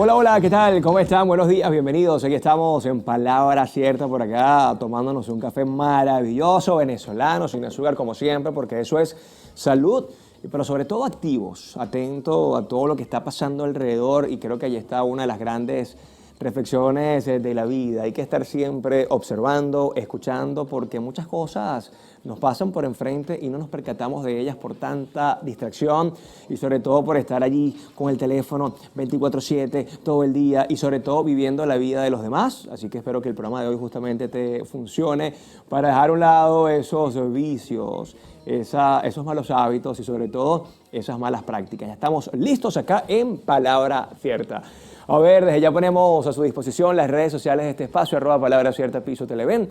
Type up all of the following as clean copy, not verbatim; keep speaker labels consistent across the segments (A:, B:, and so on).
A: Hola, hola, ¿qué tal? ¿Cómo están? Buenos días, bienvenidos. Aquí estamos en Palabra Cierta por acá, tomándonos un café maravilloso, venezolano, sin azúcar como siempre, porque eso es salud, pero sobre todo activos, atento a todo lo que está pasando alrededor, y creo que ahí está una de las grandes reflexiones de la vida. Hay que estar siempre observando, escuchando, porque muchas cosas nos pasan por enfrente y no nos percatamos de ellas por tanta distracción y sobre todo por estar allí con el teléfono 24/7 todo el día y sobre todo viviendo la vida de los demás. Así que espero que el programa de hoy justamente te funcione para dejar a un lado esos vicios, esos malos hábitos y sobre todo esas malas prácticas. Ya estamos listos acá en Palabra Cierta. A ver, desde ya ponemos a su disposición las redes sociales de este espacio, @Palabra Cierta Piso Televen,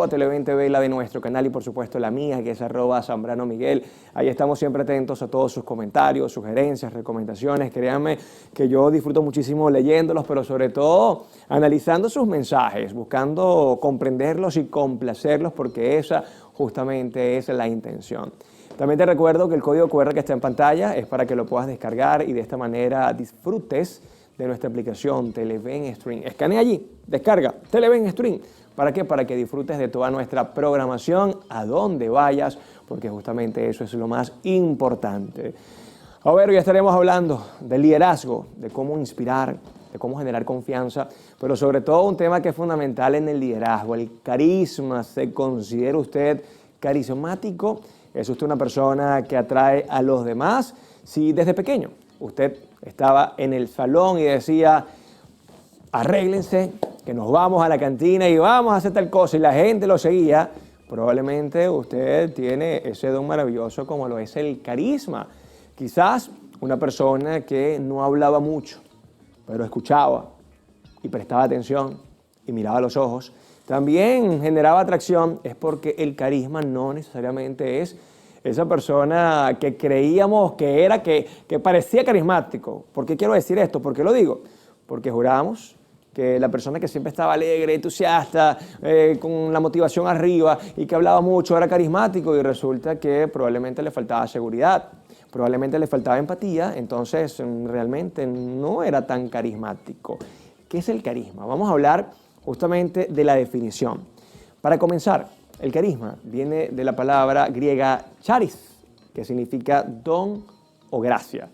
A: @Televen TV, la de nuestro canal y por supuesto la mía, que es @Zambrano Miguel. Ahí estamos siempre atentos a todos sus comentarios, sugerencias, recomendaciones. Créanme que yo disfruto muchísimo leyéndolos, pero sobre todo analizando sus mensajes, buscando comprenderlos y complacerlos, porque esa justamente es la intención. También te recuerdo que el código QR que está en pantalla es para que lo puedas descargar y de esta manera disfrutes de nuestra aplicación Televen Stream. Escanea allí, descarga Televen Stream. ¿Para qué? Para que disfrutes de toda nuestra programación a donde vayas, porque justamente eso es lo más importante. A ver, hoy estaremos hablando del liderazgo, de cómo inspirar, de cómo generar confianza, pero sobre todo un tema que es fundamental en el liderazgo, el carisma. ¿Se considera usted carismático? ¿Es usted una persona que atrae a los demás? Si desde pequeño usted estaba en el salón y decía, arréglense, que nos vamos a la cantina y vamos a hacer tal cosa, y la gente lo seguía, probablemente usted tiene ese don maravilloso como lo es el carisma. Quizás una persona que no hablaba mucho, pero escuchaba y prestaba atención y miraba a los ojos, también generaba atracción. Es porque el carisma no necesariamente es esa persona que creíamos que parecía carismático. ¿Por qué quiero decir esto? ¿Por qué lo digo? Porque juramos que la persona que siempre estaba alegre, entusiasta, con la motivación arriba y que hablaba mucho era carismático, y resulta que probablemente le faltaba seguridad, probablemente le faltaba empatía, entonces realmente no era tan carismático. ¿Qué es el carisma? Vamos a hablar justamente de la definición. Para comenzar, el carisma viene de la palabra griega charis, que significa don o gracia.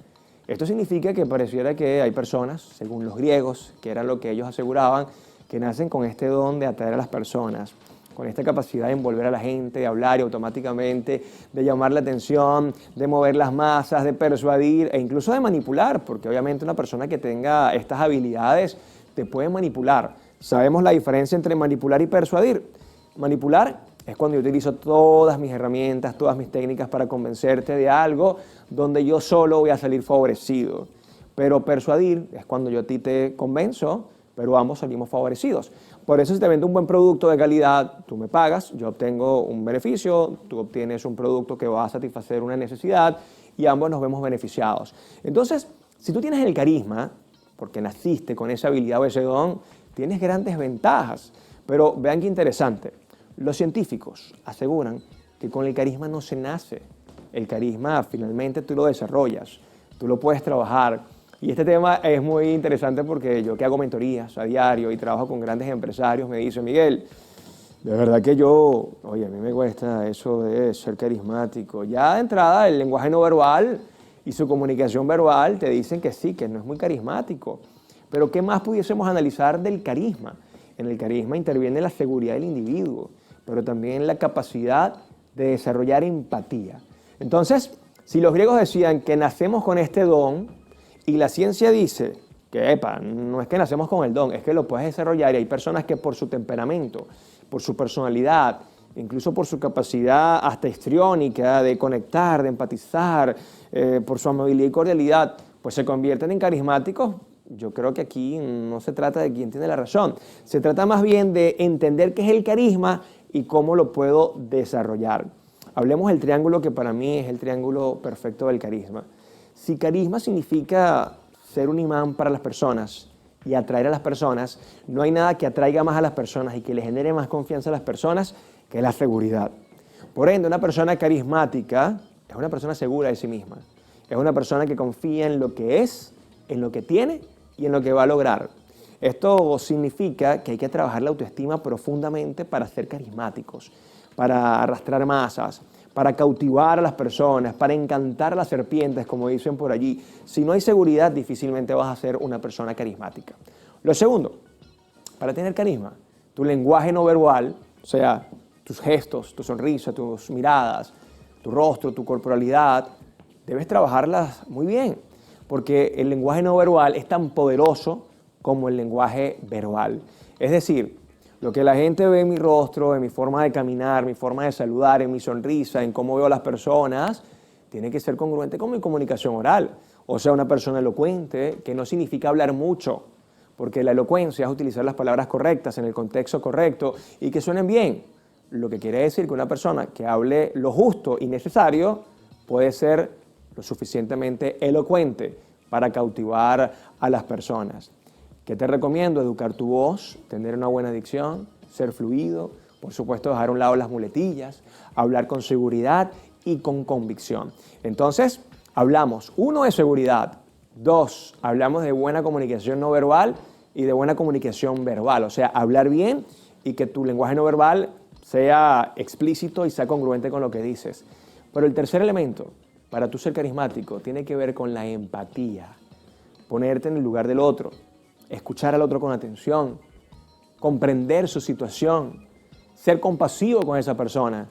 A: Esto significa que pareciera que hay personas, según los griegos, que era lo que ellos aseguraban, que nacen con este don de atraer a las personas, con esta capacidad de envolver a la gente, de hablar y automáticamente de llamar la atención, de mover las masas, de persuadir e incluso de manipular, porque obviamente una persona que tenga estas habilidades te puede manipular. Sabemos la diferencia entre manipular y persuadir. Manipular es cuando yo utilizo todas mis herramientas, todas mis técnicas para convencerte de algo donde yo solo voy a salir favorecido. Pero persuadir es cuando yo a ti te convenzo, pero ambos salimos favorecidos. Por eso, si te vendo un buen producto de calidad, tú me pagas, yo obtengo un beneficio, tú obtienes un producto que va a satisfacer una necesidad y ambos nos vemos beneficiados. Entonces, si tú tienes el carisma, porque naciste con esa habilidad o ese don, tienes grandes ventajas. Pero vean qué interesante. Los científicos aseguran que con el carisma no se nace. El carisma finalmente tú lo desarrollas, tú lo puedes trabajar. Y este tema es muy interesante porque yo, que hago mentorías a diario y trabajo con grandes empresarios, me dicen, Miguel, de verdad que a mí me cuesta eso de ser carismático. Ya de entrada el lenguaje no verbal y su comunicación verbal te dicen que sí, que no es muy carismático. Pero ¿qué más pudiésemos analizar del carisma? En el carisma interviene la seguridad del individuo, pero también la capacidad de desarrollar empatía. Entonces, si los griegos decían que nacemos con este don y la ciencia dice que, no es que nacemos con el don, es que lo puedes desarrollar, y hay personas que por su temperamento, por su personalidad, incluso por su capacidad hasta histriónica de conectar, de empatizar, por su amabilidad y cordialidad, pues se convierten en carismáticos. Yo creo que aquí no se trata de quién tiene la razón, se trata más bien de entender qué es el carisma y cómo lo puedo desarrollar. Hablemos del triángulo que para mí es el triángulo perfecto del carisma. Si carisma significa ser un imán para las personas y atraer a las personas, no hay nada que atraiga más a las personas y que le genere más confianza a las personas que la seguridad. Por ende, una persona carismática es una persona segura de sí misma, es una persona que confía en lo que es, en lo que tiene y en lo que va a lograr. Esto significa que hay que trabajar la autoestima profundamente para ser carismáticos, para arrastrar masas, para cautivar a las personas, para encantar a las serpientes, como dicen por allí. Si no hay seguridad, difícilmente vas a ser una persona carismática. Lo segundo, para tener carisma, tu lenguaje no verbal, o sea, tus gestos, tu sonrisa, tus miradas, tu rostro, tu corporalidad, debes trabajarlas muy bien, porque el lenguaje no verbal es tan poderoso como el lenguaje verbal. Es decir, lo que la gente ve en mi rostro, en mi forma de caminar, mi forma de saludar, en mi sonrisa, en cómo veo a las personas, tiene que ser congruente con mi comunicación oral. O sea, una persona elocuente, que no significa hablar mucho, porque la elocuencia es utilizar las palabras correctas en el contexto correcto y que suenen bien. Lo que quiere decir que una persona que hable lo justo y necesario puede ser lo suficientemente elocuente para cautivar a las personas. ¿Qué te recomiendo? Educar tu voz, tener una buena dicción, ser fluido, por supuesto dejar a un lado las muletillas, hablar con seguridad y con convicción. Entonces, hablamos, 1, de seguridad, 2, hablamos de buena comunicación no verbal y de buena comunicación verbal, o sea, hablar bien y que tu lenguaje no verbal sea explícito y sea congruente con lo que dices. Pero el tercer elemento, para tú ser carismático, tiene que ver con la empatía, ponerte en el lugar del otro, escuchar al otro con atención, comprender su situación, ser compasivo con esa persona.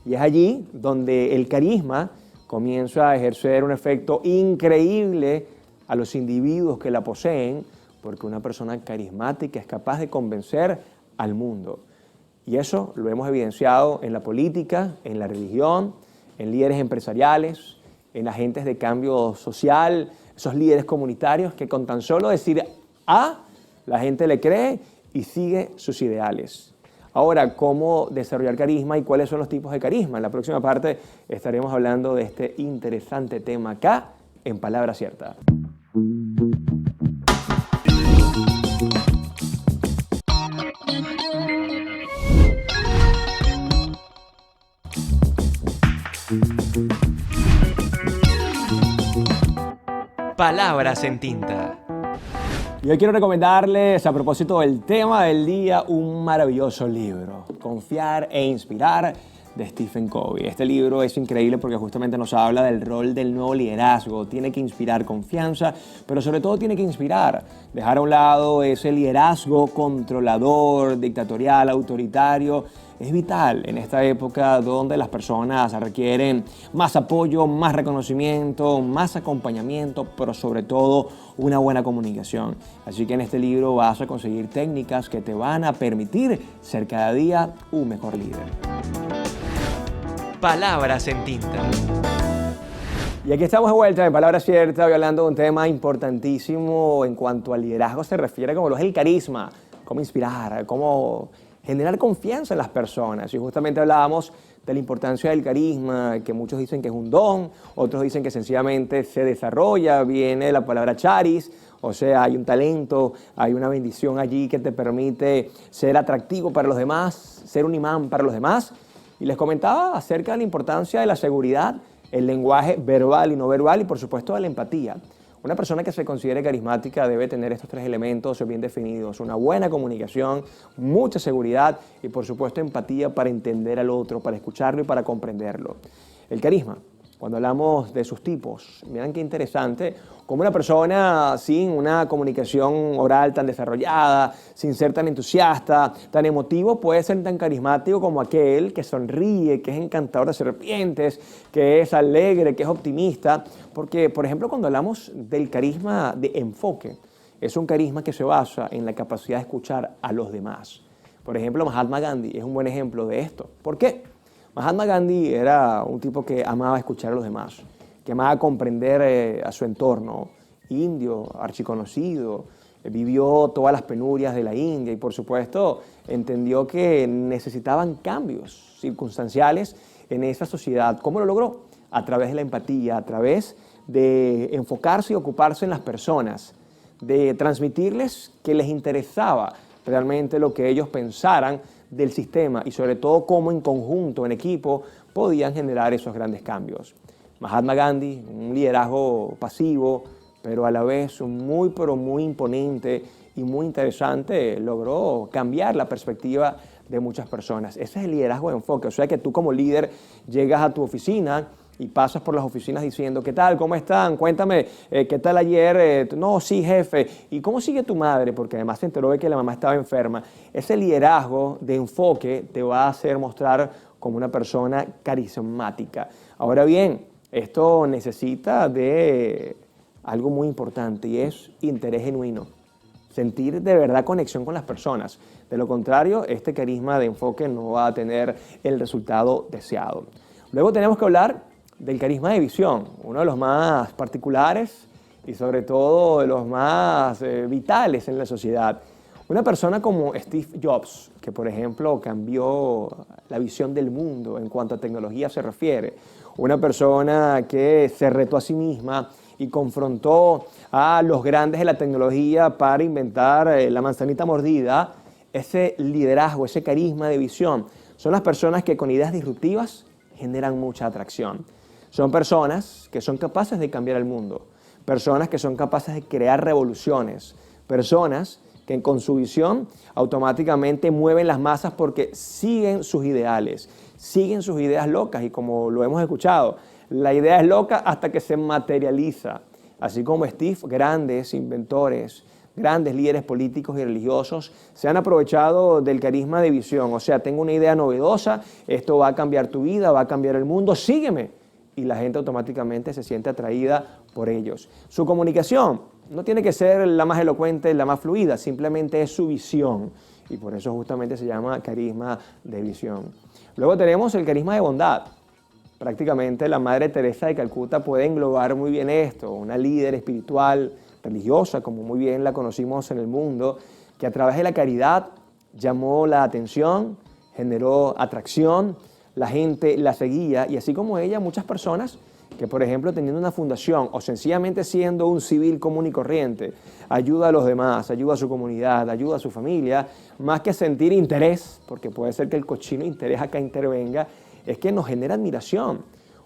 A: Y es allí donde el carisma comienza a ejercer un efecto increíble a los individuos que la poseen, porque una persona carismática es capaz de convencer al mundo. Y eso lo hemos evidenciado en la política, en la religión, en líderes empresariales, en agentes de cambio social, esos líderes comunitarios que con tan solo decir A, la gente le cree y sigue sus ideales. Ahora, ¿cómo desarrollar carisma y cuáles son los tipos de carisma? En la próxima parte estaremos hablando de este interesante tema acá, en Palabra Cierta.
B: Palabras en tinta.
A: Y hoy quiero recomendarles, a propósito del tema del día, un maravilloso libro, Confiar e Inspirar, de Stephen Covey. Este libro es increíble porque justamente nos habla del rol del nuevo liderazgo. Tiene que inspirar confianza, pero sobre todo tiene que inspirar, dejar a un lado ese liderazgo controlador, dictatorial, autoritario. Es vital en esta época donde las personas requieren más apoyo, más reconocimiento, más acompañamiento, pero sobre todo una buena comunicación. Así que en este libro vas a conseguir técnicas que te van a permitir ser cada día un mejor líder.
B: Palabras en tinta.
A: Y aquí estamos de vuelta en Palabra Cierta, hoy hablando de un tema importantísimo en cuanto al liderazgo se refiere, como lo es el carisma, cómo inspirar, cómo generar confianza en las personas. Y justamente hablábamos de la importancia del carisma, que muchos dicen que es un don, otros dicen que sencillamente se desarrolla, viene de la palabra charis, o sea, hay un talento, hay una bendición allí que te permite ser atractivo para los demás, ser un imán para los demás. Y les comentaba acerca de la importancia de la seguridad, el lenguaje verbal y no verbal y por supuesto de la empatía. Una persona que se considere carismática debe tener estos 3 elementos bien definidos: una buena comunicación, mucha seguridad y por supuesto empatía para entender al otro, para escucharlo y para comprenderlo. El carisma, cuando hablamos de sus tipos, miren qué interesante, como una persona sin una comunicación oral tan desarrollada, sin ser tan entusiasta, tan emotivo, puede ser tan carismático como aquel que sonríe, que es encantador de serpientes, que es alegre, que es optimista. Porque, por ejemplo, cuando hablamos del carisma de enfoque, es un carisma que se basa en la capacidad de escuchar a los demás. Por ejemplo, Mahatma Gandhi es un buen ejemplo de esto. ¿Por qué? Mahatma Gandhi era un tipo que amaba escuchar a los demás, que amaba comprender a su entorno, indio, archiconocido, vivió todas las penurias de la India y por supuesto entendió que necesitaban cambios circunstanciales en esa sociedad. ¿Cómo lo logró? A través de la empatía, a través de enfocarse y ocuparse en las personas, de transmitirles que les interesaba realmente lo que ellos pensaran del sistema y sobre todo cómo en conjunto, en equipo, podían generar esos grandes cambios. Mahatma Gandhi, un liderazgo pasivo, pero a la vez muy, pero muy imponente y muy interesante, logró cambiar la perspectiva de muchas personas. Ese es el liderazgo de enfoque. O sea que tú como líder llegas a tu oficina y pasas por las oficinas diciendo, ¿qué tal? ¿Cómo están? Cuéntame, ¿qué tal ayer? No, sí, jefe. ¿Y cómo sigue tu madre? Porque además se enteró de que la mamá estaba enferma. Ese liderazgo de enfoque te va a hacer mostrar como una persona carismática. Ahora bien, esto necesita de algo muy importante y es interés genuino. Sentir de verdad conexión con las personas. De lo contrario, este carisma de enfoque no va a tener el resultado deseado. Luego tenemos que hablar del carisma de visión, uno de los más particulares y sobre todo de los más vitales en la sociedad. Una persona como Steve Jobs, que por ejemplo cambió la visión del mundo en cuanto a tecnología se refiere. Una persona que se retó a sí misma y confrontó a los grandes de la tecnología para inventar la manzanita mordida. Ese liderazgo, ese carisma de visión, son las personas que con ideas disruptivas generan mucha atracción. Son personas que son capaces de cambiar el mundo, personas que son capaces de crear revoluciones, personas que con su visión automáticamente mueven las masas porque siguen sus ideales, siguen sus ideas locas y como lo hemos escuchado, la idea es loca hasta que se materializa. Así como Steve, grandes inventores, grandes líderes políticos y religiosos se han aprovechado del carisma de visión. O sea, tengo una idea novedosa, esto va a cambiar tu vida, va a cambiar el mundo, sígueme. Y la gente automáticamente se siente atraída por ellos. Su comunicación no tiene que ser la más elocuente, la más fluida, simplemente es su visión. Y por eso justamente se llama carisma de visión. Luego tenemos el carisma de bondad. Prácticamente la Madre Teresa de Calcuta puede englobar muy bien esto, una líder espiritual, religiosa, como muy bien la conocimos en el mundo, que a través de la caridad llamó la atención, generó atracción, la gente la seguía y así como ella, muchas personas que, por ejemplo, teniendo una fundación o sencillamente siendo un civil común y corriente, ayuda a los demás, ayuda a su comunidad, ayuda a su familia, más que sentir interés, porque puede ser que el cochino interés acá intervenga, es que nos genera admiración.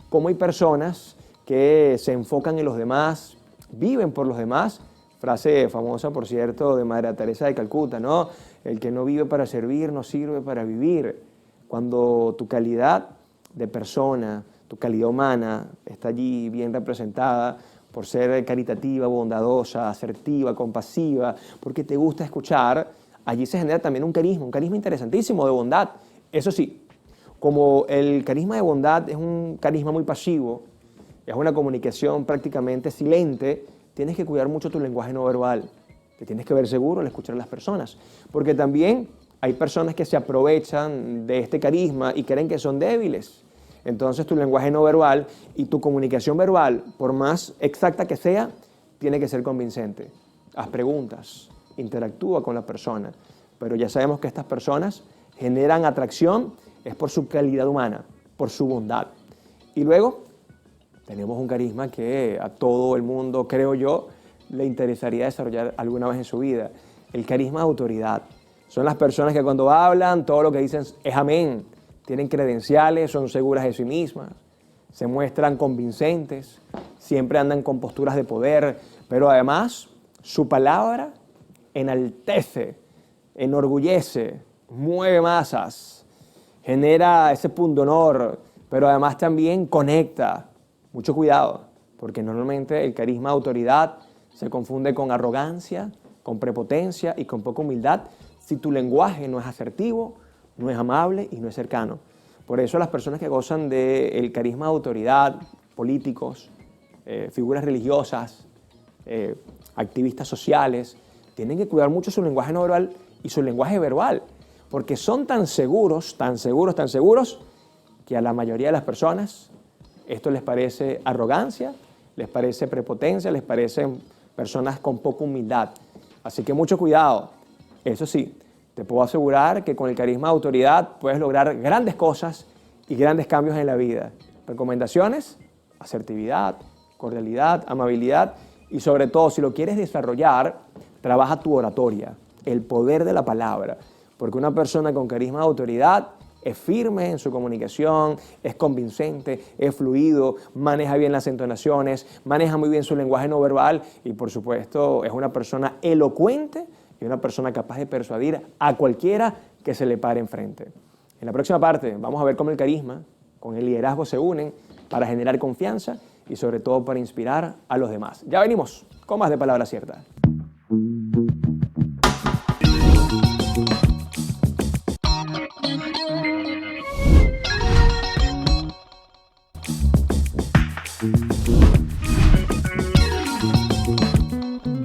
A: Cómo hay personas que se enfocan en los demás, viven por los demás, frase famosa, por cierto, de Madre Teresa de Calcuta, ¿no? El que no vive para servir, no sirve para vivir. Cuando tu calidad de persona, tu calidad humana está allí bien representada por ser caritativa, bondadosa, asertiva, compasiva, porque te gusta escuchar, allí se genera también un carisma interesantísimo de bondad. Eso sí, como el carisma de bondad es un carisma muy pasivo, es una comunicación prácticamente silente, tienes que cuidar mucho tu lenguaje no verbal. Te tienes que ver seguro al escuchar a las personas, porque también hay personas que se aprovechan de este carisma y creen que son débiles. Entonces tu lenguaje no verbal y tu comunicación verbal, por más exacta que sea, tiene que ser convincente. Haz preguntas, interactúa con la persona, pero ya sabemos que estas personas generan atracción es por su calidad humana, por su bondad. Y luego tenemos un carisma que a todo el mundo, creo yo, le interesaría desarrollar alguna vez en su vida. El carisma de autoridad. Son las personas que cuando hablan, todo lo que dicen es amén. Tienen credenciales, son seguras de sí mismas, se muestran convincentes, siempre andan con posturas de poder, pero además su palabra enaltece, enorgullece, mueve masas, genera ese pundonor, pero además también conecta. Mucho cuidado, porque normalmente el carisma de autoridad se confunde con arrogancia, con prepotencia y con poca humildad si tu lenguaje no es asertivo, no es amable y no es cercano. Por eso las personas que gozan del carisma de autoridad, políticos, figuras religiosas, activistas sociales, tienen que cuidar mucho su lenguaje no verbal y su lenguaje verbal, porque son tan seguros, que a la mayoría de las personas esto les parece arrogancia, les parece prepotencia, les parecen personas con poca humildad. Así que mucho cuidado. Eso sí, te puedo asegurar que con el carisma de autoridad puedes lograr grandes cosas y grandes cambios en la vida. Recomendaciones: asertividad, cordialidad, amabilidad y sobre todo, si lo quieres desarrollar, trabaja tu oratoria, el poder de la palabra. Porque una persona con carisma de autoridad es firme en su comunicación, es convincente, es fluido, maneja bien las entonaciones, maneja muy bien su lenguaje no verbal y, por supuesto, es una persona elocuente y una persona capaz de persuadir a cualquiera que se le pare enfrente. En la próxima parte vamos a ver cómo el carisma con el liderazgo se unen para generar confianza y sobre todo para inspirar a los demás. Ya venimos con más de Palabra Cierta.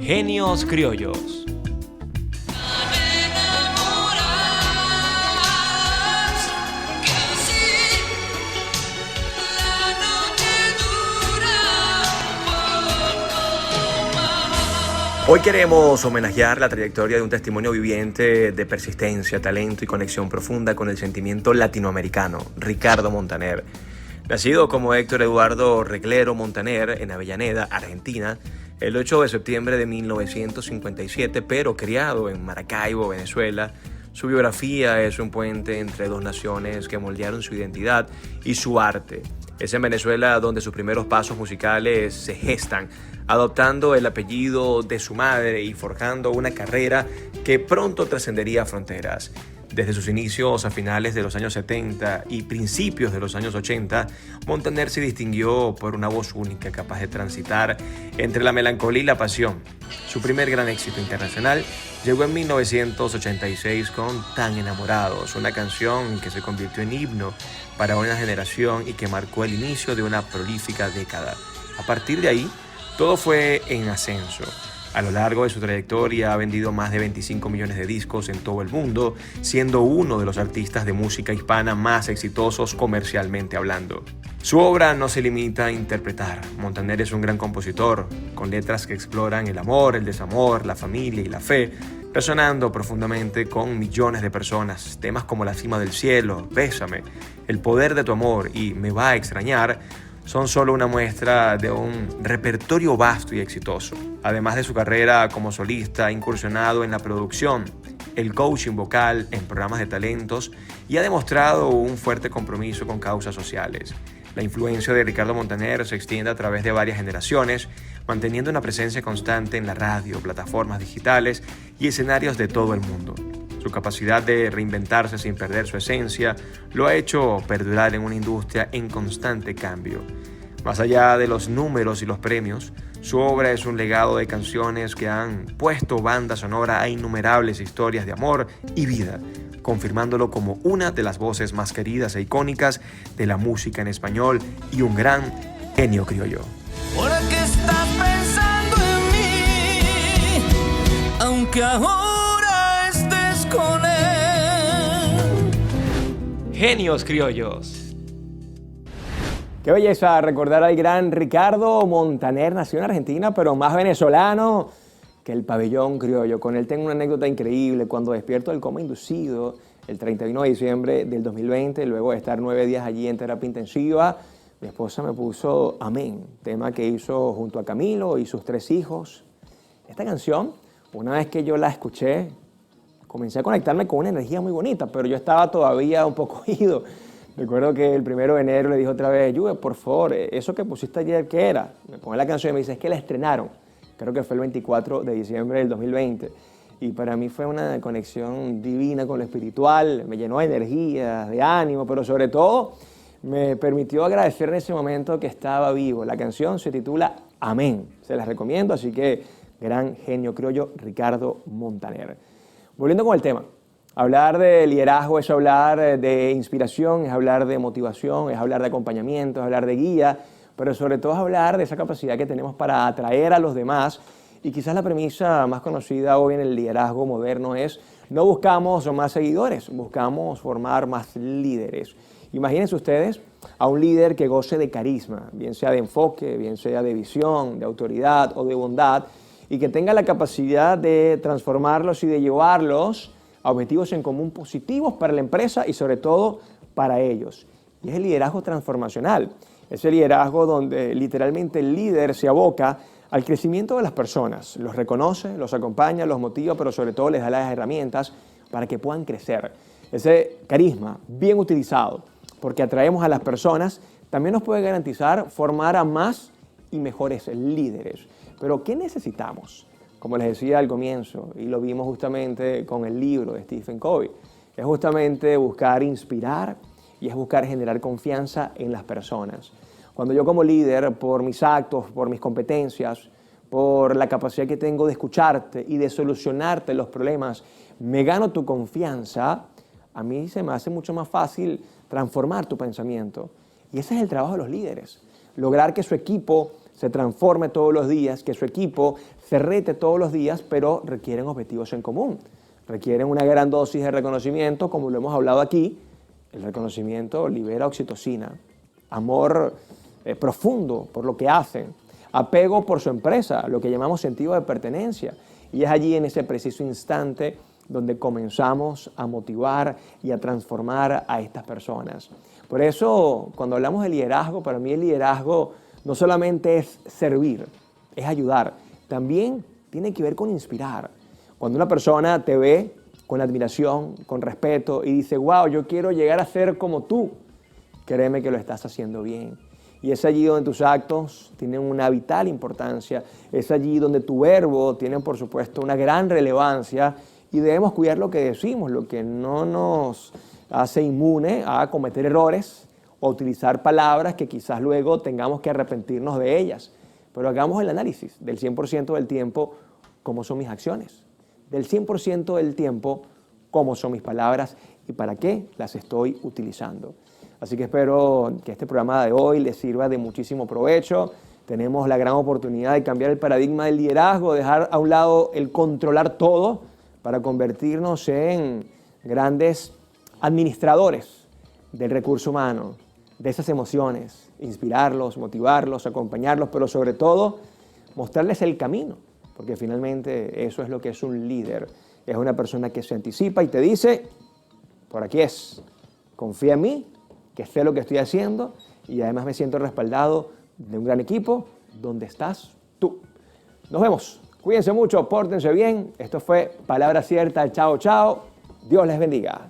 B: Genios criollos. Hoy queremos homenajear la trayectoria de un testimonio viviente de persistencia, talento y conexión profunda con el sentimiento latinoamericano, Ricardo Montaner. Nacido como Héctor Eduardo Reglero Montaner en Avellaneda, Argentina, el 8 de septiembre de 1957, pero criado en Maracaibo, Venezuela, su biografía es un puente entre dos naciones que moldearon su identidad y su arte. Es en Venezuela donde sus primeros pasos musicales se gestan, adoptando el apellido de su madre y forjando una carrera que pronto trascendería fronteras. Desde sus inicios a finales de los años 70 y principios de los años 80, Montaner se distinguió por una voz única capaz de transitar entre la melancolía y la pasión. Su primer gran éxito internacional llegó en 1986 con Tan Enamorados, una canción que se convirtió en himno para una generación y que marcó el inicio de una prolífica década. A partir de ahí, todo fue en ascenso. A lo largo de su trayectoria ha vendido más de 25 millones de discos en todo el mundo, siendo uno de los artistas de música hispana más exitosos comercialmente hablando. Su obra no se limita a interpretar. Montaner es un gran compositor, con letras que exploran el amor, el desamor, la familia y la fe, resonando profundamente con millones de personas. Temas como La cima del cielo, Bésame, El poder de tu amor y Me va a extrañar son solo una muestra de un repertorio vasto y exitoso. Además de su carrera como solista, ha incursionado en la producción, el coaching vocal, en programas de talentos y ha demostrado un fuerte compromiso con causas sociales. La influencia de Ricardo Montaner se extiende a través de varias generaciones, manteniendo una presencia constante en la radio, plataformas digitales y escenarios de todo el mundo. Su capacidad de reinventarse sin perder su esencia lo ha hecho perdurar en una industria en constante cambio. Más allá de los números y los premios, su obra es un legado de canciones que han puesto banda sonora a innumerables historias de amor y vida, confirmándolo como una de las voces más queridas e icónicas de la música en español y un gran genio criollo.
C: ¿Ahora qué estás pensando en mí? Aunque ahora estés con él.
B: Genios criollos.
A: Qué belleza recordar al gran Ricardo Montaner, nació en Argentina, pero más venezolano que el pabellón criollo. Con él tengo una anécdota increíble. Cuando despierto del coma inducido el 31 de diciembre del 2020, luego de estar 9 días allí en terapia intensiva, mi esposa me puso Amén, tema que hizo junto a Camilo y sus 3 hijos. Esta canción, una vez que yo la escuché, comencé a conectarme con una energía muy bonita, pero yo estaba todavía un poco ido. Recuerdo que el 1 de enero le dije otra vez, Juve, por favor, eso que pusiste ayer, ¿qué era? Me pone la canción y me dice, es que la estrenaron. Creo que fue el 24 de diciembre del 2020. Y para mí fue una conexión divina con lo espiritual, me llenó de energía, de ánimo, pero sobre todo me permitió agradecer en ese momento que estaba vivo. La canción se titula Amén. Se las recomiendo, así que gran genio criollo Ricardo Montaner. Volviendo con el tema. Hablar de liderazgo es hablar de inspiración, es hablar de motivación, es hablar de acompañamiento, es hablar de guía, pero sobre todo es hablar de esa capacidad que tenemos para atraer a los demás. Y quizás la premisa más conocida hoy en el liderazgo moderno es no buscamos más seguidores, buscamos formar más líderes. Imagínense ustedes a un líder que goce de carisma, bien sea de enfoque, bien sea de visión, de autoridad o de bondad, y que tenga la capacidad de transformarlos y de llevarlos a objetivos en común positivos para la empresa y sobre todo para ellos. Y es el liderazgo transformacional, es el liderazgo donde literalmente el líder se aboca al crecimiento de las personas, los reconoce, los acompaña, los motiva, pero sobre todo les da las herramientas para que puedan crecer. ese carisma bien utilizado, porque atraemos a las personas, también nos puede garantizar formar a más y mejores líderes. Pero ¿qué necesitamos? Como les decía al comienzo, y lo vimos justamente con el libro de Stephen Covey, es justamente buscar inspirar y es buscar generar confianza en las personas. Cuando yo como líder, por mis actos, por mis competencias, por la capacidad que tengo de escucharte y de solucionarte los problemas, me gano tu confianza, a mí se me hace mucho más fácil transformar tu pensamiento. Y ese es el trabajo de los líderes, lograr que su equipo se transforme todos los días, que su equipo se rete todos los días, pero requieren objetivos en común. Requieren una gran dosis de reconocimiento, como lo hemos hablado aquí. El reconocimiento libera oxitocina, amor profundo por lo que hacen, apego por su empresa, lo que llamamos sentido de pertenencia. Y es allí, en ese preciso instante, donde comenzamos a motivar y a transformar a estas personas. Por eso, cuando hablamos de liderazgo, para mí el liderazgo no solamente es servir, es ayudar. También tiene que ver con inspirar. Cuando una persona te ve con admiración, con respeto y dice, wow, yo quiero llegar a ser como tú, créeme que lo estás haciendo bien. Y es allí donde tus actos tienen una vital importancia, es allí donde tu verbo tiene, por supuesto, una gran relevancia y debemos cuidar lo que decimos, lo que no nos hace inmune a cometer errores o utilizar palabras que quizás luego tengamos que arrepentirnos de ellas. Pero hagamos el análisis del 100% del tiempo, cómo son mis acciones, del 100% del tiempo, cómo son mis palabras y para qué las estoy utilizando. Así que espero que este programa de hoy les sirva de muchísimo provecho. Tenemos la gran oportunidad de cambiar el paradigma del liderazgo, dejar a un lado el controlar todo para convertirnos en grandes administradores del recurso humano, de esas emociones, inspirarlos, motivarlos, acompañarlos, pero sobre todo mostrarles el camino, porque finalmente eso es lo que es un líder. Es una persona que se anticipa y te dice, por aquí es, confía en mí, que sé lo que estoy haciendo y además me siento respaldado de un gran equipo donde estás tú. Nos vemos. Cuídense mucho, pórtense bien. Esto fue Palabra Cierta. Chao, chao. Dios les bendiga.